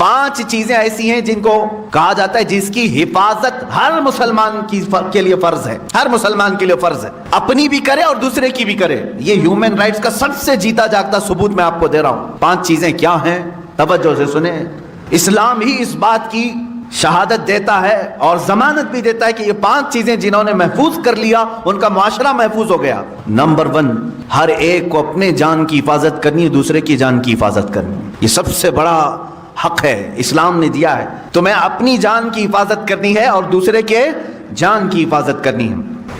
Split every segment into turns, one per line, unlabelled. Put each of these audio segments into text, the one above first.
5 چیزیں ایسی ہیں جن کو کہا جاتا ہے جس کی حفاظت ہر مسلمان کے لیے فرض ہے، ہر مسلمان کے لیے فرض ہے، اپنی بھی کرے اور دوسرے کی بھی کرے۔ یہ ہیومن رائٹس کا سب سے جیتا جاگتا ثبوت میں آپ کو دے رہا ہوں۔ 5 چیزیں کیا ہیں؟ توجہ سے سنیں۔ اسلام ہی اس بات کی شہادت دیتا ہے اور ضمانت بھی دیتا ہے کہ یہ 5 چیزیں جنہوں نے محفوظ کر لیا ان کا معاشرہ محفوظ ہو گیا۔ نمبر 1، ہر ایک کو اپنے جان کی حفاظت کرنی ہے، دوسرے کی جان کی حفاظت کرنی ہے۔ یہ سب سے بڑا حق ہے اسلام نے دیا ہے، تمہیں اپنی جان کی حفاظت کرنی ہے اور دوسرے کے جان کی حفاظت کرنی ہے،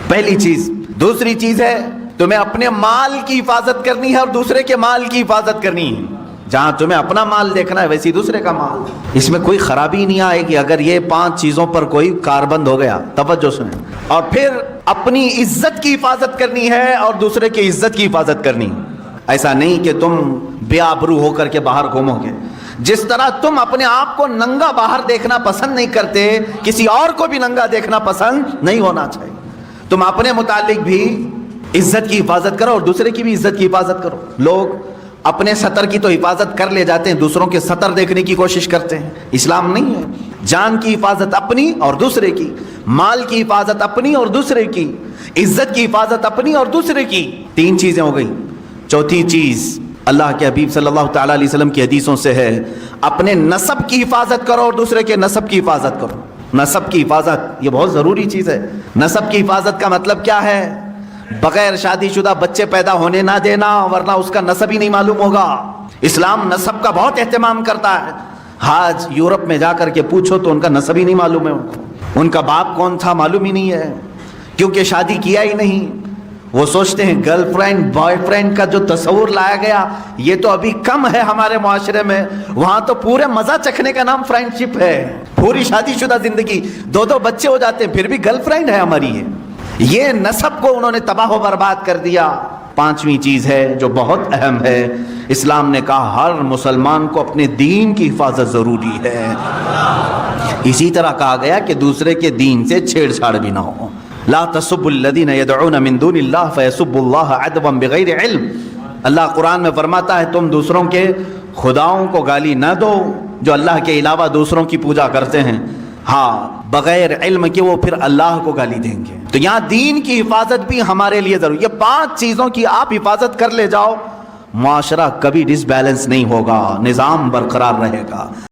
پہلی چیز۔ دوسری چیز ہے تمہیں اپنے مال کی حفاظت کرنی ہے اور دوسرے کے مال کی حفاظت کرنی ہے۔ جہاں تمہیں اپنا مال دیکھنا ہے ویسی دوسرے کا مال، اس میں کوئی خرابی نہیں آئے گی اگر یہ 5 چیزوں پر کوئی کاربند ہو گیا۔ توجہ سنیں۔ اور پھر اپنی عزت کی حفاظت کرنی ہے اور دوسرے کی عزت کی حفاظت کرنی ہے۔ ایسا نہیں کہ تم بے آبرو ہو کر کے باہر گھومو گے۔ جس طرح تم اپنے آپ کو ننگا باہر دیکھنا پسند نہیں کرتے، کسی اور کو بھی ننگا دیکھنا پسند نہیں ہونا چاہیے۔ تم اپنے متعلق بھی عزت کی حفاظت کرو اور دوسرے کی بھی عزت کی حفاظت کرو۔ لوگ اپنے سطر کی تو حفاظت کر لے جاتے ہیں، دوسروں کے سطر دیکھنے کی کوشش کرتے ہیں۔ اسلام نہیں ہے۔ جان کی حفاظت اپنی اور دوسرے کی، مال کی حفاظت اپنی اور دوسرے کی، عزت کی حفاظت اپنی اور دوسرے کی۔ 3 چیزیں ہو گئی۔ چوتھی چیز اللہ کے حبیب صلی اللہ تعالی علیہ وسلم کی حدیثوں سے ہے، اپنے نسب کی حفاظت کرو اور دوسرے کے نسب کی حفاظت کرو۔ نسب کی حفاظت یہ بہت ضروری چیز ہے۔ نسب کی حفاظت کا مطلب کیا ہے؟ بغیر شادی شدہ بچے پیدا ہونے نہ دینا، ورنہ اس کا نسب ہی نہیں معلوم ہوگا۔ اسلام نسب کا بہت اہتمام کرتا ہے۔ آج یورپ میں جا کر کے پوچھو تو ان کا نسب ہی نہیں معلوم ہے، ان کا باپ کون تھا معلوم ہی نہیں ہے، کیونکہ شادی کیا ہی نہیں۔ وہ سوچتے ہیں گرل فرینڈ بوائے فرینڈ کا جو تصور لایا گیا یہ تو ابھی کم ہے ہمارے معاشرے میں، وہاں تو پورے مزہ چکھنے کا نام فرینڈ شپ ہے۔ پوری شادی شدہ زندگی 2 بچے ہو جاتے ہیں پھر بھی گرل فرینڈ ہے ہماری۔ یہ نسب کو انہوں نے تباہ و برباد کر دیا۔ 5ویں چیز ہے جو بہت اہم ہے، اسلام نے کہا ہر مسلمان کو اپنے دین کی حفاظت ضروری ہے۔ اسی طرح کہا گیا کہ دوسرے کے دین سے چھیڑ چھاڑ بھی نہ ہو۔ لا تسبوا الذین یدعون من دون اللہ فیسبوا اللہ عدوا بغیر علم۔ اللہ قرآن میں فرماتا ہے تم دوسروں کے خداؤں کو گالی نہ دو جو اللہ کے علاوہ دوسروں کی پوجا کرتے ہیں، ہاں بغیر علم کہ وہ پھر اللہ کو گالی دیں گے۔ تو یہاں دین کی حفاظت بھی ہمارے لیے ضروری۔ یہ 5 چیزوں کی آپ حفاظت کر لے جاؤ، معاشرہ کبھی ڈس بیلنس نہیں ہوگا، نظام برقرار رہے گا۔